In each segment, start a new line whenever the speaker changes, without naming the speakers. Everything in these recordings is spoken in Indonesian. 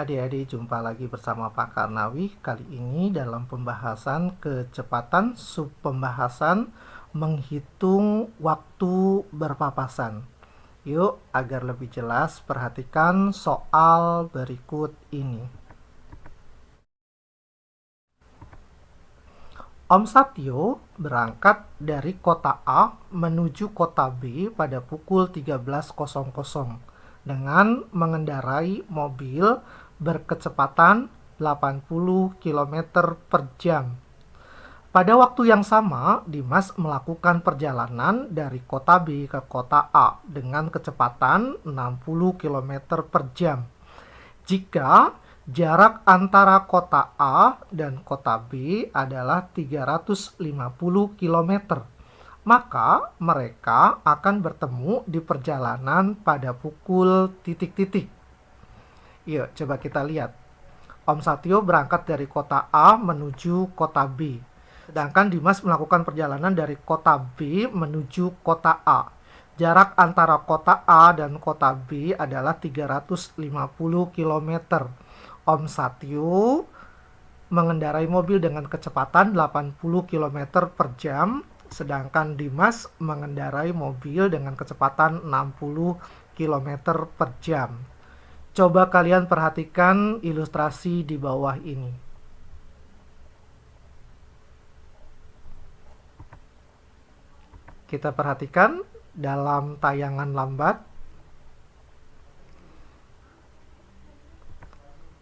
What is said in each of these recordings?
adik-adik, jumpa lagi bersama Pak Karnawi. Kali ini dalam pembahasan kecepatan subpembahasan menghitung waktu berpapasan. Yuk, agar lebih jelas, perhatikan soal berikut ini. Om Satyo berangkat dari kota A menuju kota B pada pukul 13.00 dengan mengendarai mobil berkecepatan 80 km per jam. Pada waktu yang sama, Dimas melakukan perjalanan dari kota B ke kota A dengan kecepatan 60 km per jam. Jika jarak antara kota A dan kota B adalah 350 km, maka mereka akan bertemu di perjalanan pada pukul titik-titik. Yuk, coba kita lihat. Om Satyo berangkat dari kota A menuju kota B. Sedangkan Dimas melakukan perjalanan dari kota B menuju kota A. Jarak antara kota A dan kota B adalah 350 km. Om Satyo mengendarai mobil dengan kecepatan 80 km per jam, sedangkan Dimas mengendarai mobil dengan kecepatan 60 km per jam. Coba kalian perhatikan ilustrasi di bawah ini. Kita perhatikan dalam tayangan lambat.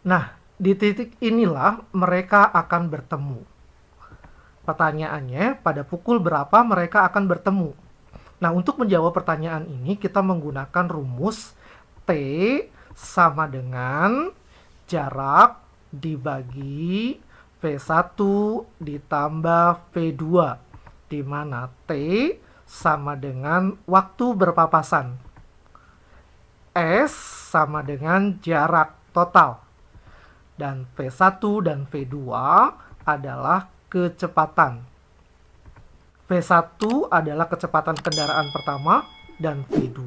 Nah, di titik inilah mereka akan bertemu. Pertanyaannya, pada pukul berapa mereka akan bertemu? Nah, untuk menjawab pertanyaan ini, kita menggunakan rumus T sama dengan jarak dibagi V1 ditambah V2, di mana T sama dengan waktu berpapasan. S sama dengan jarak total. Dan V1 dan V2 adalah kecepatan. V1 adalah kecepatan kendaraan pertama dan V2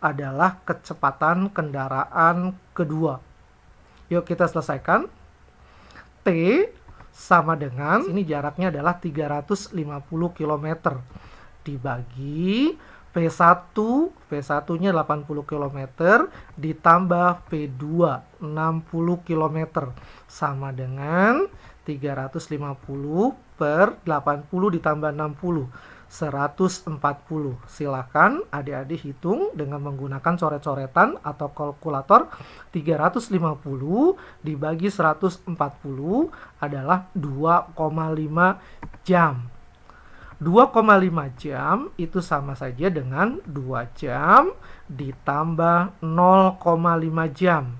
adalah kecepatan kendaraan kedua. Yuk kita selesaikan. T sama dengan, ini jaraknya adalah 350 km dibagi V1, V1-nya 80 km ditambah V2 60 km sama dengan 350 per 80 ditambah 60 140. Silakan adik-adik hitung dengan menggunakan coret-coretan atau kalkulator. 350 dibagi 140 adalah 2,5 jam. 2,5 jam itu sama saja dengan 2 jam ditambah 0,5 jam.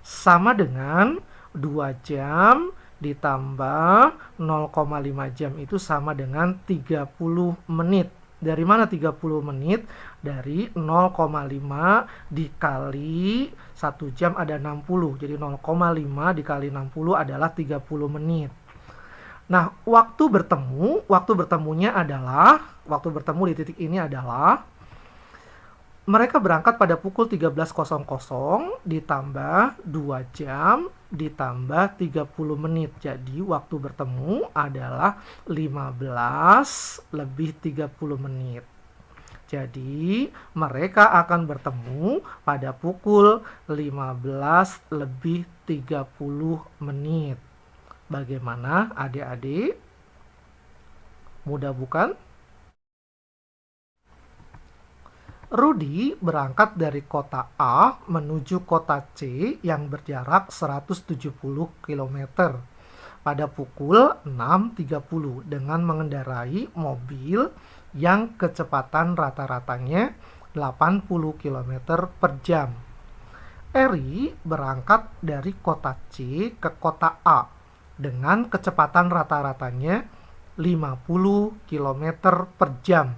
Sama dengan 2 jam ditambah 0,5 jam itu sama dengan 30 menit. Dari mana 30 menit? Dari 0,5 dikali 1 jam ada 60. Jadi 0,5 dikali 60 adalah 30 menit. Nah, waktu bertemunya adalah, waktu bertemu di titik ini adalah, mereka berangkat pada pukul 13.00 ditambah 2 jam ditambah 30 menit. Jadi, waktu bertemu adalah 15 lebih 30 menit. Jadi, mereka akan bertemu pada pukul 15 lebih 30 menit. Bagaimana adik-adik? Mudah bukan? Rudi berangkat dari kota A menuju kota C yang berjarak 170 km pada pukul 6.30 dengan mengendarai mobil yang kecepatan rata-ratanya 80 km per jam. Eri berangkat dari kota C ke kota A dengan kecepatan rata-ratanya 50 km per jam,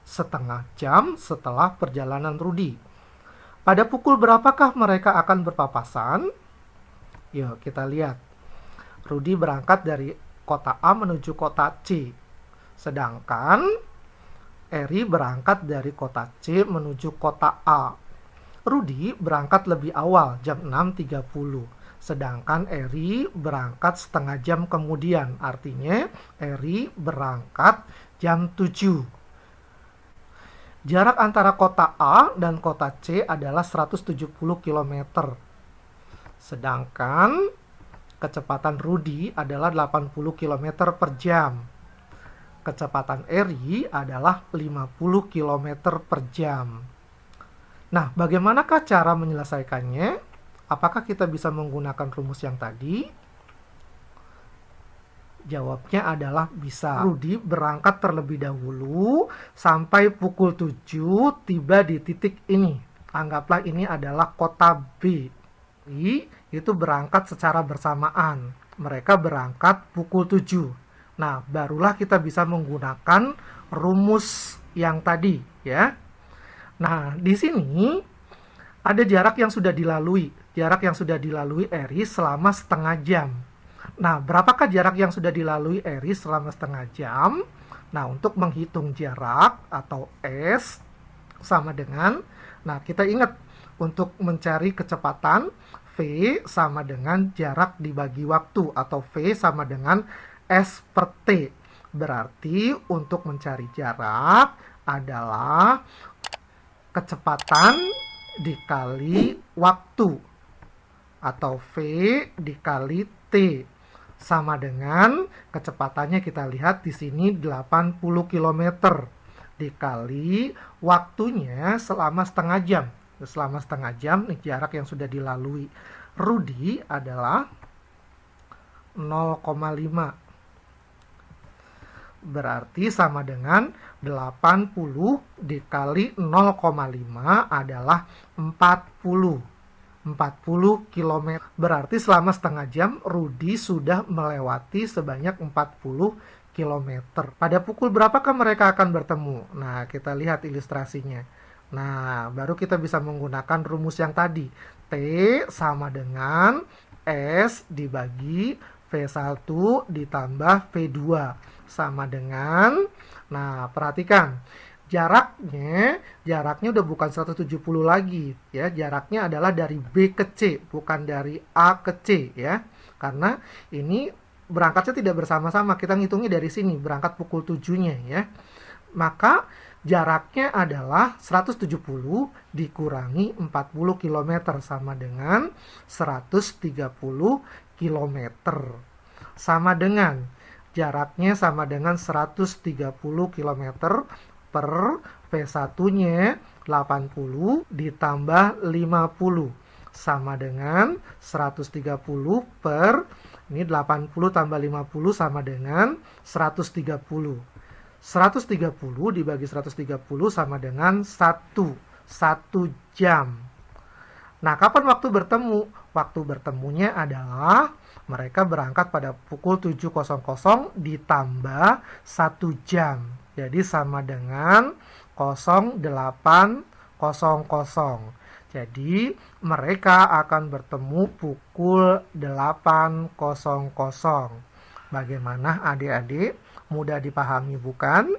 setengah jam setelah perjalanan Rudi. Pada pukul berapakah mereka akan berpapasan? Yuk kita lihat. Rudi berangkat dari kota A menuju kota C. Sedangkan Eri berangkat dari kota C menuju kota A. Rudi berangkat lebih awal, jam 6.30. Sedangkan Eri berangkat setengah jam kemudian. Artinya Eri berangkat jam 7. Jarak antara kota A dan kota C adalah 170 km. Sedangkan kecepatan Rudi adalah 80 km per jam. Kecepatan Eri adalah 50 km per jam. Nah, bagaimanakah cara menyelesaikannya? Apakah kita bisa menggunakan rumus yang tadi? Jawabnya adalah bisa. Rudi berangkat terlebih dahulu sampai pukul 7 tiba di titik ini. Anggaplah ini adalah kota B. Itu berangkat secara bersamaan. Mereka berangkat pukul 7. Nah, barulah kita bisa menggunakan rumus yang tadi, ya. Nah, di sini ada jarak yang sudah dilalui. Jarak yang sudah dilalui Eri selama setengah jam. Nah, berapakah jarak yang sudah dilalui Eri selama setengah jam? Nah, untuk menghitung jarak atau S sama dengan, nah kita ingat untuk mencari kecepatan, V sama dengan jarak dibagi waktu atau V sama dengan S per T. Berarti untuk mencari jarak adalah kecepatan dikali waktu atau V dikali T sama dengan kecepatannya kita lihat di sini 80 km dikali waktunya selama setengah jam. Selama setengah jam nih jarak yang sudah dilalui Rudi adalah 0,5. Berarti sama dengan 80 dikali 0,5 adalah 40 km. Berarti selama setengah jam Rudi sudah melewati sebanyak 40 km. Pada pukul berapakah mereka akan bertemu? Nah, kita lihat ilustrasinya. Nah, baru kita bisa menggunakan rumus yang tadi. T sama dengan S dibagi V1 ditambah V2 sama dengan, nah perhatikan, jaraknya udah bukan 170 lagi ya, jaraknya adalah dari B ke C, bukan dari A ke C ya. Karena ini berangkatnya tidak bersama-sama, kita ngitungnya dari sini, berangkat pukul 7-nya ya. Maka jaraknya adalah 170 dikurangi 40 km sama dengan 130 km. Sama dengan jaraknya sama dengan 130 km per V1-nya 80 ditambah 50 sama dengan 130 per ini 80 tambah 50 sama dengan 130. 130 dibagi 130 sama dengan 1 jam. Nah, kapan waktu bertemu? Waktu bertemunya adalah mereka berangkat pada pukul 7.00 ditambah 1 jam. Jadi sama dengan 08.00. Jadi mereka akan bertemu pukul 8.00. Bagaimana adik-adik? Mudah dipahami bukan?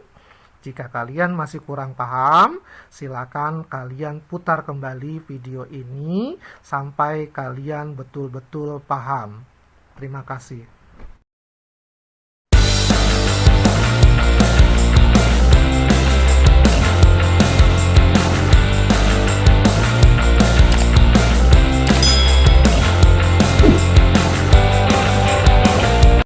Jika kalian masih kurang paham, silakan kalian putar kembali video ini sampai kalian betul-betul paham. Terima kasih.